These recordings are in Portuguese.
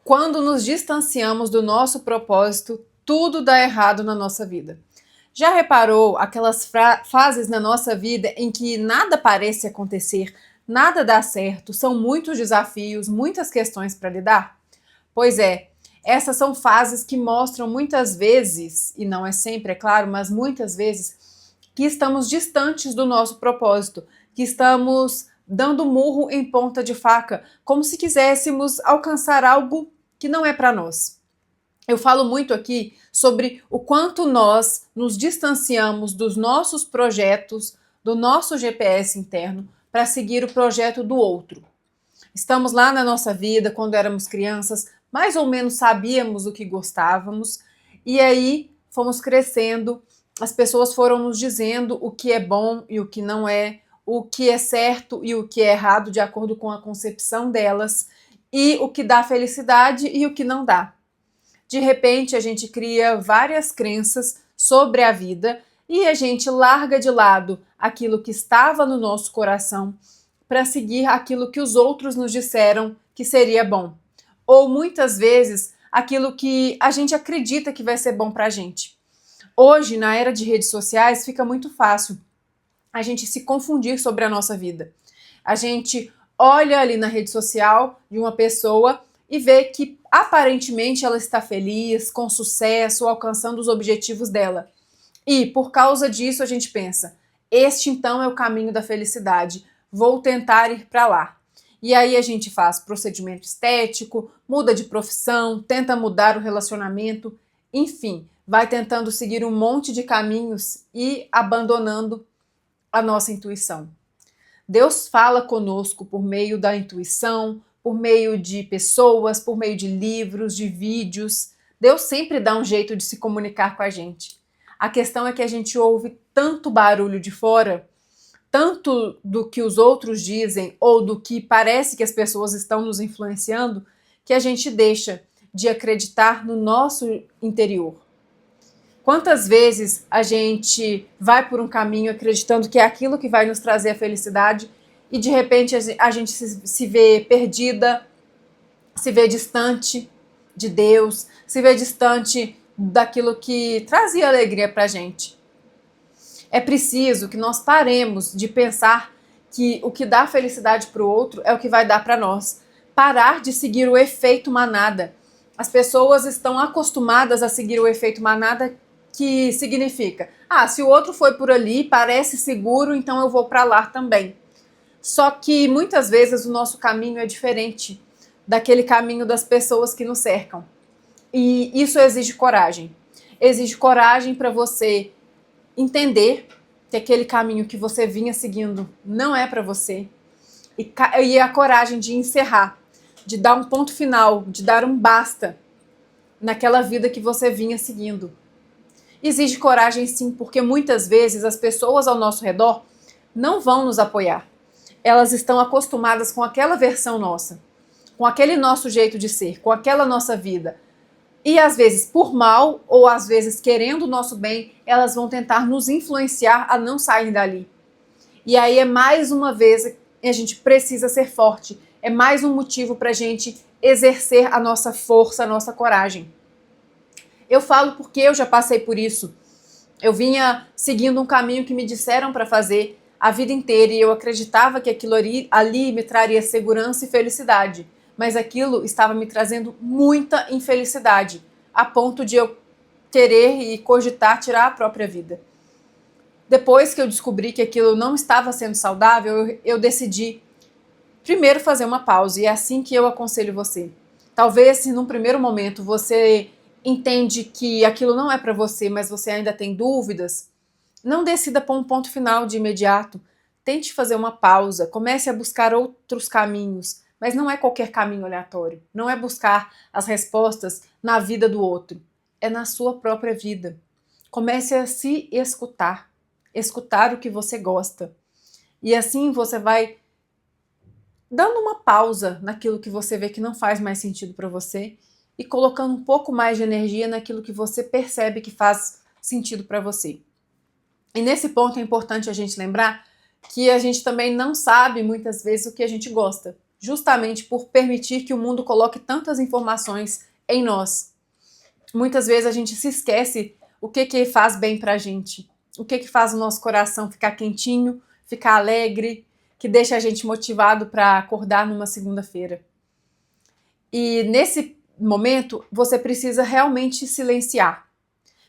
Quando nos distanciamos do nosso propósito, tudo dá errado na nossa vida. Já reparou aquelas fases na nossa vida em que nada parece acontecer, nada dá certo, são muitos desafios, muitas questões para lidar? Pois é, essas são fases que mostram muitas vezes, e não é sempre, é claro, mas muitas vezes, que estamos distantes do nosso propósito, que estamos dando murro em ponta de faca, como se quiséssemos alcançar algo que não é para nós. Eu falo muito aqui sobre o quanto nós nos distanciamos dos nossos projetos, do nosso GPS interno, para seguir o projeto do outro. Estamos lá na nossa vida, quando éramos crianças, mais ou menos sabíamos o que gostávamos, e aí fomos crescendo, as pessoas foram nos dizendo o que é bom e o que não é, o que é certo e o que é errado, de acordo com a concepção delas, e o que dá felicidade e o que não dá. De repente, a gente cria várias crenças sobre a vida e a gente larga de lado aquilo que estava no nosso coração para seguir aquilo que os outros nos disseram que seria bom. Ou muitas vezes, aquilo que a gente acredita que vai ser bom para a gente. Hoje, na era de redes sociais, fica muito fácil a gente se confundir sobre a nossa vida. A gente olha ali na rede social de uma pessoa e vê que aparentemente ela está feliz, com sucesso, alcançando os objetivos dela. E por causa disso a gente pensa, este então é o caminho da felicidade, vou tentar ir para lá. E aí a gente faz procedimento estético, muda de profissão, tenta mudar o relacionamento, enfim, vai tentando seguir um monte de caminhos e abandonando a nossa intuição. Deus fala conosco por meio da intuição, por meio de pessoas, por meio de livros, de vídeos. Deus sempre dá um jeito de se comunicar com a gente. A questão é que a gente ouve tanto barulho de fora, tanto do que os outros dizem ou do que parece que as pessoas estão nos influenciando, que a gente deixa de acreditar no nosso interior. Quantas vezes a gente vai por um caminho acreditando que é aquilo que vai nos trazer a felicidade e de repente a gente se vê perdida, se vê distante de Deus, se vê distante daquilo que trazia alegria pra gente. É preciso que nós paremos de pensar que o que dá felicidade para o outro é o que vai dar para nós. Parar de seguir o efeito manada. As pessoas estão acostumadas a seguir o efeito manada, que significa, se o outro foi por ali, parece seguro, então eu vou para lá também. Só que muitas vezes o nosso caminho é diferente daquele caminho das pessoas que nos cercam. E isso exige coragem. Exige coragem para você entender que aquele caminho que você vinha seguindo não é para você. E a coragem de encerrar, de dar um ponto final, de dar um basta naquela vida que você vinha seguindo. Exige coragem sim, porque muitas vezes as pessoas ao nosso redor não vão nos apoiar. Elas estão acostumadas com aquela versão nossa, com aquele nosso jeito de ser, com aquela nossa vida. E às vezes por mal, ou às vezes querendo o nosso bem, elas vão tentar nos influenciar a não sair dali. E aí é mais uma vez a gente precisa ser forte. É mais um motivo para a gente exercer a nossa força, a nossa coragem. Eu falo porque eu já passei por isso. Eu vinha seguindo um caminho que me disseram para fazer a vida inteira e eu acreditava que aquilo ali me traria segurança e felicidade. Mas aquilo estava me trazendo muita infelicidade, a ponto de eu querer e cogitar tirar a própria vida. Depois que eu descobri que aquilo não estava sendo saudável, eu decidi primeiro fazer uma pausa, e é assim que eu aconselho você. Talvez se num primeiro momento você entende que aquilo não é para você, mas você ainda tem dúvidas, não decida pôr um ponto final de imediato. Tente fazer uma pausa, comece a buscar outros caminhos, mas não é qualquer caminho aleatório. Não é buscar as respostas na vida do outro, é na sua própria vida. Comece a se escutar, escutar o que você gosta. E assim você vai dando uma pausa naquilo que você vê que não faz mais sentido para você e colocando um pouco mais de energia naquilo que você percebe que faz sentido para você. E nesse ponto é importante a gente lembrar que a gente também não sabe muitas vezes o que a gente gosta. justamente por permitir que o mundo coloque tantas informações em nós. Muitas vezes a gente se esquece o que faz bem pra gente, o que faz o nosso coração ficar quentinho, ficar alegre, que deixa a gente motivado para acordar numa segunda-feira. E nesse momento, você precisa realmente silenciar.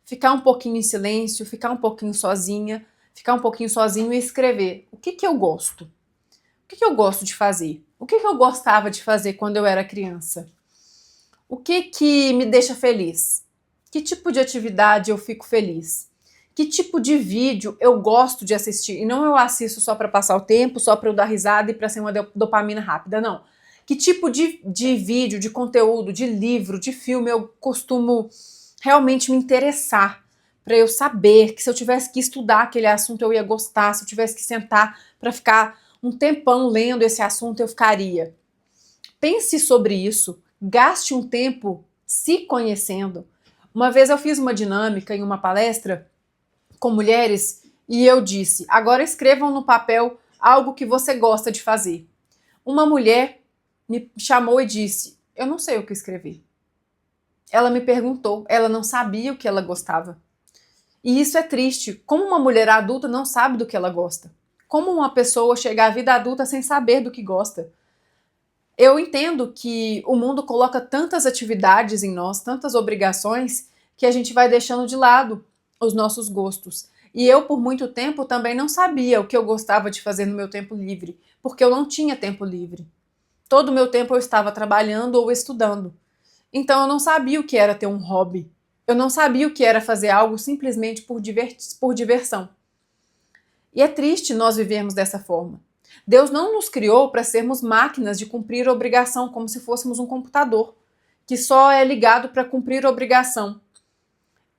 Ficar um pouquinho em silêncio, ficar um pouquinho sozinha, ficar um pouquinho sozinho e escrever. O que eu gosto? O que eu gosto de fazer? O que eu gostava de fazer quando eu era criança? O que me deixa feliz? Que tipo de atividade eu fico feliz? Que tipo de vídeo eu gosto de assistir? E não eu assisto só para passar o tempo, só para eu dar risada e para ser uma dopamina rápida, não. Que tipo de vídeo, de conteúdo, de livro, de filme eu costumo realmente me interessar? Para eu saber que se eu tivesse que estudar aquele assunto eu ia gostar, se eu tivesse que sentar para ficar um tempão lendo esse assunto eu ficaria. Pense sobre isso, gaste um tempo se conhecendo. Uma vez eu fiz uma dinâmica em uma palestra com mulheres e eu disse: agora escrevam no papel algo que você gosta de fazer. Uma mulher me chamou e disse: eu não sei o que escrever. Ela me perguntou, ela não sabia o que ela gostava. E isso é triste. Como uma mulher adulta não sabe do que ela gosta? Como uma pessoa chega à vida adulta sem saber do que gosta? Eu entendo que o mundo coloca tantas atividades em nós, tantas obrigações, que a gente vai deixando de lado os nossos gostos. E eu, por muito tempo, também não sabia o que eu gostava de fazer no meu tempo livre, porque eu não tinha tempo livre. Todo o meu tempo eu estava trabalhando ou estudando. Então eu não sabia o que era ter um hobby. Eu não sabia o que era fazer algo simplesmente por diversão. E é triste nós vivermos dessa forma. Deus não nos criou para sermos máquinas de cumprir obrigação, como se fôssemos um computador, que só é ligado para cumprir obrigação.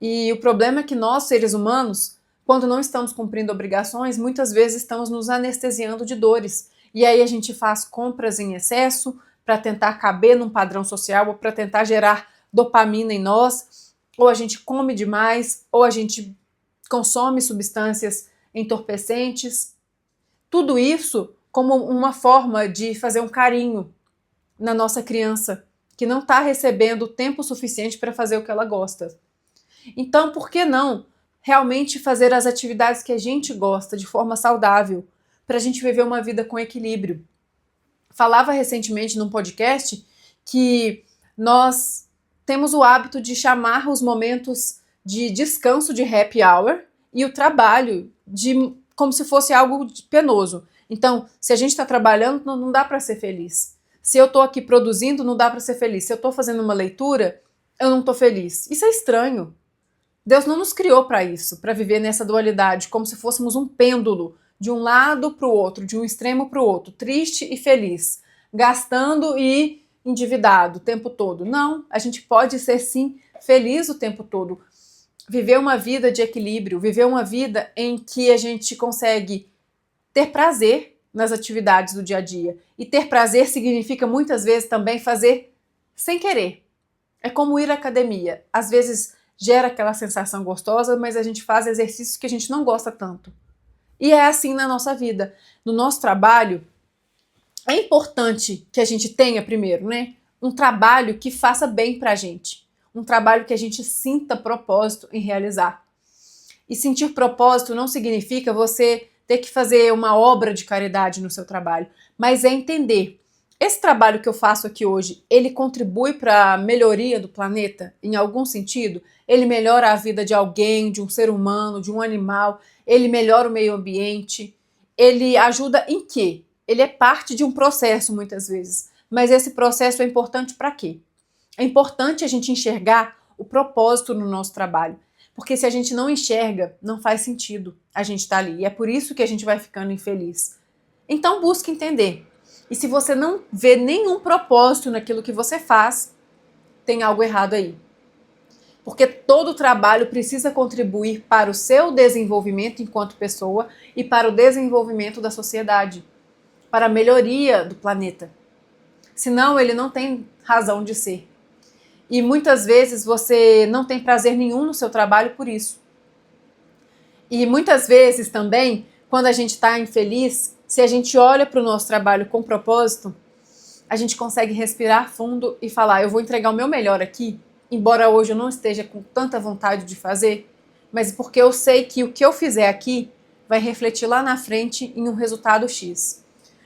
E o problema é que nós, seres humanos, quando não estamos cumprindo obrigações, muitas vezes estamos nos anestesiando de dores. E aí a gente faz compras em excesso para tentar caber num padrão social ou para tentar gerar dopamina em nós, ou a gente come demais, ou a gente consome substâncias entorpecentes. Tudo isso como uma forma de fazer um carinho na nossa criança, que não está recebendo tempo suficiente para fazer o que ela gosta. Então, por que não realmente fazer as atividades que a gente gosta de forma saudável, para a gente viver uma vida com equilíbrio? Falava recentemente num podcast que nós temos o hábito de chamar os momentos de descanso de happy hour e o trabalho como se fosse algo penoso. Então, se a gente está trabalhando, não dá para ser feliz. Se eu estou aqui produzindo, não dá para ser feliz. Se eu estou fazendo uma leitura, eu não estou feliz. Isso é estranho. Deus não nos criou para isso, para viver nessa dualidade, como se fôssemos um pêndulo, de um lado para o outro, de um extremo para o outro, triste e feliz, gastando e endividado o tempo todo. Não, a gente pode ser sim feliz o tempo todo. Viver uma vida de equilíbrio, viver uma vida em que a gente consegue ter prazer nas atividades do dia a dia. E ter prazer significa muitas vezes também fazer sem querer. É como ir à academia. Às vezes gera aquela sensação gostosa, mas a gente faz exercícios que a gente não gosta tanto. E é assim na nossa vida. No nosso trabalho, é importante que a gente tenha primeiro, né? Um trabalho que faça bem pra gente. Um trabalho que a gente sinta propósito em realizar. E sentir propósito não significa você ter que fazer uma obra de caridade no seu trabalho, mas é entender. Esse trabalho que eu faço aqui hoje, ele contribui para a melhoria do planeta em algum sentido? Ele melhora a vida de alguém, de um ser humano, de um animal? Ele melhora o meio ambiente? Ele ajuda em quê? Ele é parte de um processo muitas vezes, mas esse processo é importante para quê? É importante a gente enxergar o propósito no nosso trabalho, porque se a gente não enxerga, não faz sentido a gente estar ali, e é por isso que a gente vai ficando infeliz. Então busque entender. E se você não vê nenhum propósito naquilo que você faz, tem algo errado aí. Porque todo trabalho precisa contribuir para o seu desenvolvimento enquanto pessoa e para o desenvolvimento da sociedade, para a melhoria do planeta. Senão ele não tem razão de ser. E muitas vezes você não tem prazer nenhum no seu trabalho por isso. E muitas vezes também, quando a gente está infeliz, se a gente olha para o nosso trabalho com propósito, a gente consegue respirar fundo e falar, eu vou entregar o meu melhor aqui, embora hoje eu não esteja com tanta vontade de fazer, mas porque eu sei que o que eu fizer aqui vai refletir lá na frente em um resultado X.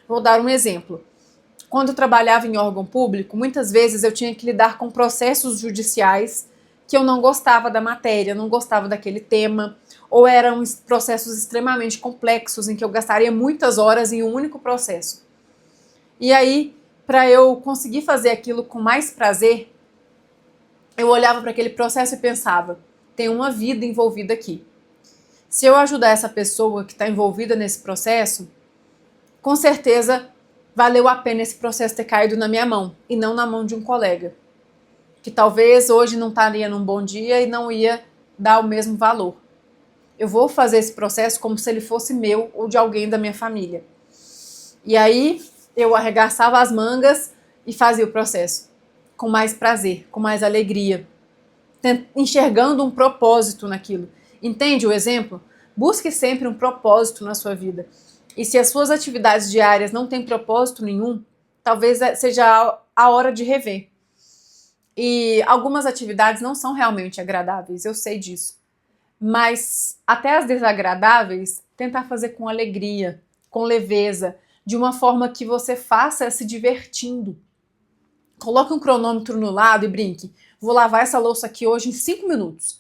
Vou dar um exemplo. Quando eu trabalhava em órgão público, muitas vezes eu tinha que lidar com processos judiciais que eu não gostava da matéria, não gostava daquele tema, ou eram processos extremamente complexos em que eu gastaria muitas horas em um único processo. E aí, para eu conseguir fazer aquilo com mais prazer, eu olhava para aquele processo e pensava, tem uma vida envolvida aqui. Se eu ajudar essa pessoa que está envolvida nesse processo, com certeza valeu a pena esse processo ter caído na minha mão e não na mão de um colega, que talvez hoje não estaria num bom dia e não ia dar o mesmo valor. Eu vou fazer esse processo como se ele fosse meu ou de alguém da minha família. E aí eu arregaçava as mangas e fazia o processo com mais prazer, com mais alegria, enxergando um propósito naquilo. Entende o exemplo? Busque sempre um propósito na sua vida. E se as suas atividades diárias não têm propósito nenhum, talvez seja a hora de rever. E algumas atividades não são realmente agradáveis, eu sei disso. Mas até as desagradáveis, tentar fazer com alegria, com leveza, de uma forma que você faça se divertindo. Coloque um cronômetro no lado e brinque. Vou lavar essa louça aqui hoje em 5 minutos.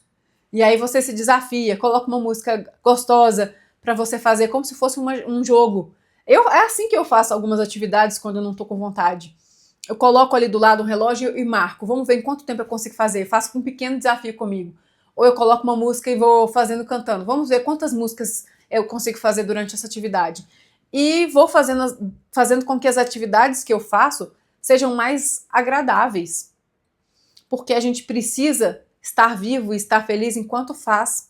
E aí você se desafia, coloca uma música gostosa para você fazer como se fosse um jogo. É assim que eu faço algumas atividades quando eu não estou com vontade. Eu coloco ali do lado um relógio e marco. Vamos ver em quanto tempo eu consigo fazer. Faço um pequeno desafio comigo. Ou eu coloco uma música e vou fazendo cantando. Vamos ver quantas músicas eu consigo fazer durante essa atividade. E vou fazendo com que as atividades que eu faço sejam mais agradáveis. Porque a gente precisa estar vivo e estar feliz enquanto faz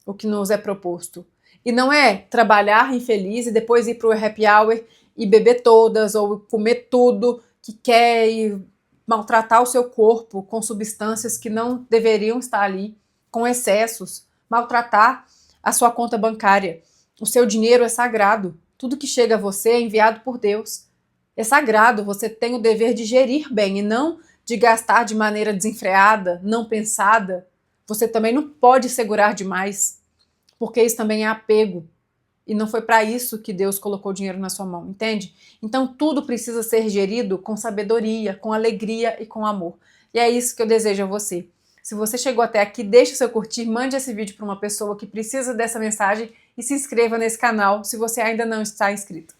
o que nos é proposto. E não é trabalhar infeliz e depois ir para o happy hour e beber todas ou comer tudo que quer e maltratar o seu corpo com substâncias que não deveriam estar ali, com excessos, maltratar a sua conta bancária. O seu dinheiro é sagrado. Tudo que chega a você é enviado por Deus. É sagrado, você tem o dever de gerir bem e não de gastar de maneira desenfreada, não pensada. Você também não pode segurar demais, porque isso também é apego. E não foi para isso que Deus colocou o dinheiro na sua mão, entende? Então tudo precisa ser gerido com sabedoria, com alegria e com amor. E é isso que eu desejo a você. Se você chegou até aqui, deixe o seu curtir, mande esse vídeo para uma pessoa que precisa dessa mensagem e se inscreva nesse canal se você ainda não está inscrito.